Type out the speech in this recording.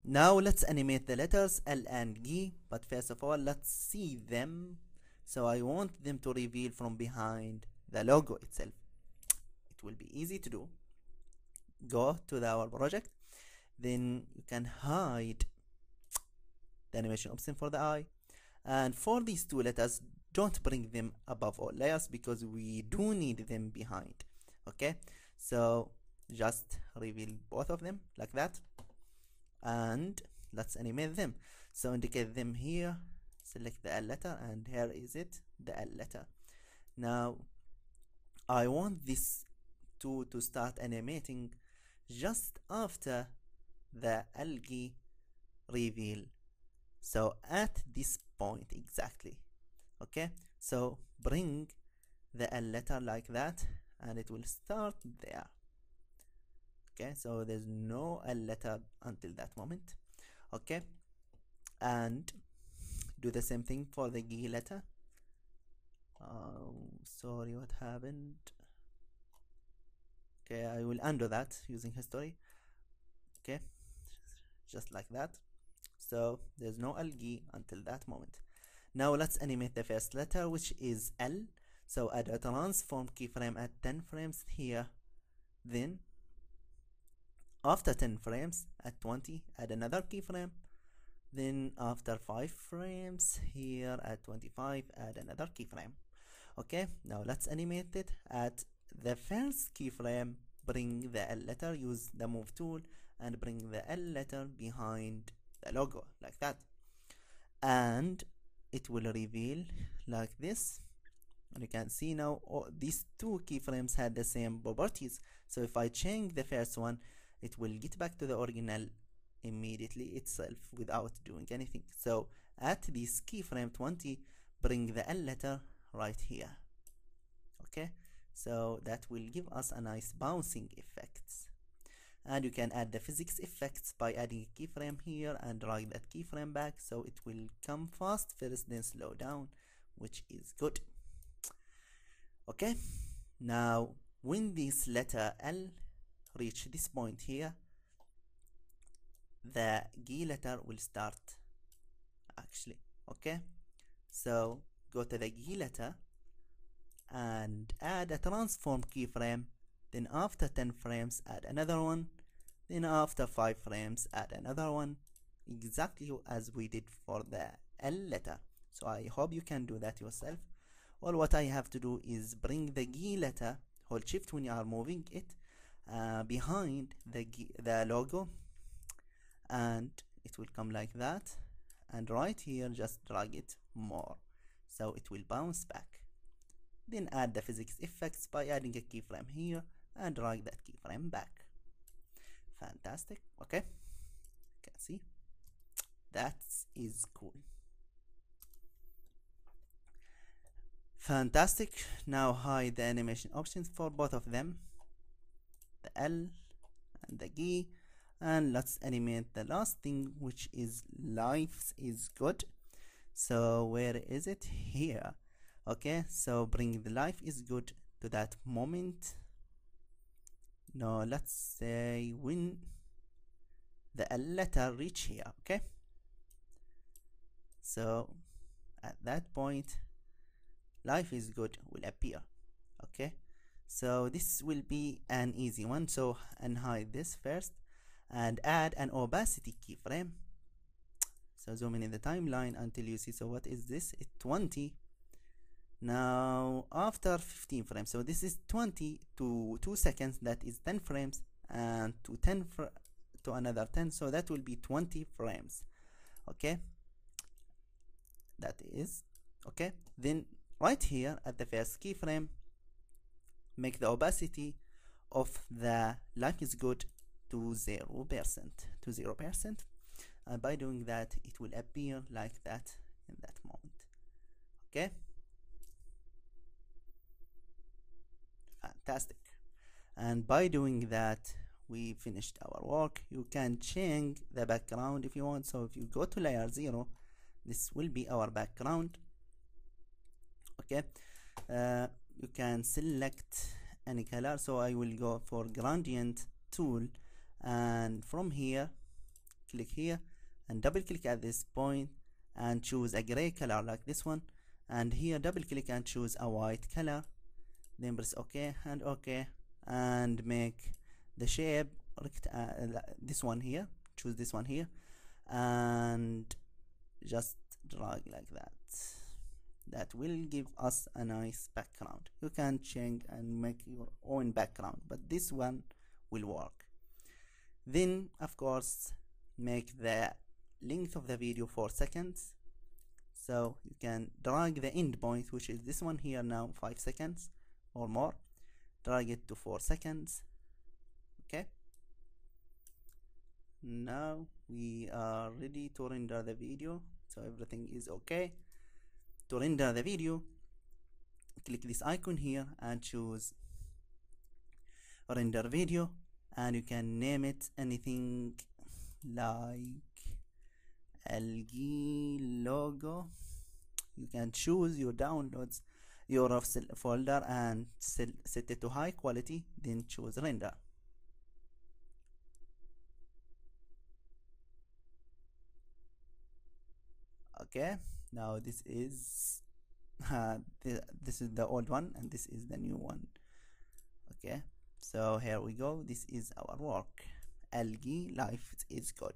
Now let's animate the letters L and G, but first of all let's see them. So I want them to reveal from behind the logo itself. It will be easy to do. Go to our project, then you can hide the animation option for the eye, and for these two letters don't bring them above all layers because we do need them behind. Okay, so just reveal both of them like that, and let's animate them. So indicate them here, select the L letter, and here is it, the L letter. Now I want this two to start animating just after the algae reveal, so at this point exactly. Okay, so bring the L letter like that and it will start there. Okay, so there's no L letter until that moment. Okay, and do the same thing for the G letter. Sorry, what happened? Okay, I will undo that using history. Okay, just like that. So there's no algae until that moment. Now let's animate the first letter, which is L. So add a transform keyframe at 10 frames here. Then after 10 frames at 20, add another keyframe. Then after 5 frames here at 25, add another keyframe. Okay, now let's animate it. At the first keyframe, bring the L letter, use the move tool and bring the L letter behind the logo like that, and it will reveal like this. And you can see now these two keyframes had the same properties. So if I change the first one, it will get back to the original immediately itself without doing anything. So at this keyframe 20, bring the L letter right here. Okay, so that will give us a nice bouncing effects. And you can add the physics effects by adding a keyframe here and drag that keyframe back, so it will come fast first then slow down, which is good. Okay, now when this letter L reach this point here, the G letter will start actually. Okay, so go to the G letter and add a transform keyframe, then after 10 frames add another one, then after 5 frames add another one, exactly as we did for the L letter. So I hope you can do that yourself. All what I have to do is bring the G letter, hold shift when you are moving it, behind the logo, and it will come like that, and right here just drag it more so it will bounce back. Then add the physics effects by adding a keyframe here and drag that keyframe back. Fantastic. Okay, you can see that is cool. Fantastic. Now hide the animation options for both of them, the L and the G, and let's animate the last thing, which is life is good. So where is it? Here. Okay, so bring the life is good to that moment. Now let's say when the L letter reach here. Okay, so at that point life is good will appear. Okay, so this will be an easy one. So unhide this first and add an opacity keyframe. So zoom in the timeline until you see. So what is this? It's 20. Now after 15 frames, so this is 20 to 2 seconds, that is 10 frames, and to 10 to another 10, so that will be 20 frames. Okay, that is okay. Then right here at the first keyframe, make the opacity of the life is good to 0%, and by doing that it will appear like that in that moment. Okay, fantastic. And by doing that we finished our work. You can change the background if you want. So if you go to layer 0, this will be our background. Okay, you can select any color. So I will go for gradient tool, and from here click here and double click at this point and choose a gray color like this one, and here double click and choose a white color, then press OK and OK, and make the shape this one here, choose this one here, and just drag like that. That will give us a nice background. You can change and make your own background, but this one will work. Then of course make the length of the video 4 seconds, so you can drag the end point, which is this one here now, 5 seconds or more, drag it to 4 seconds. Okay, now we are ready to render the video, so everything is okay. To render the video, click this icon here and choose render video, and you can name it anything like LG logo. You can choose your downloads, your folder, and set it to high quality, then choose render. Okay, now this is this is the old one and this is the new one. Okay, so here we go. This is our work. LG life is good.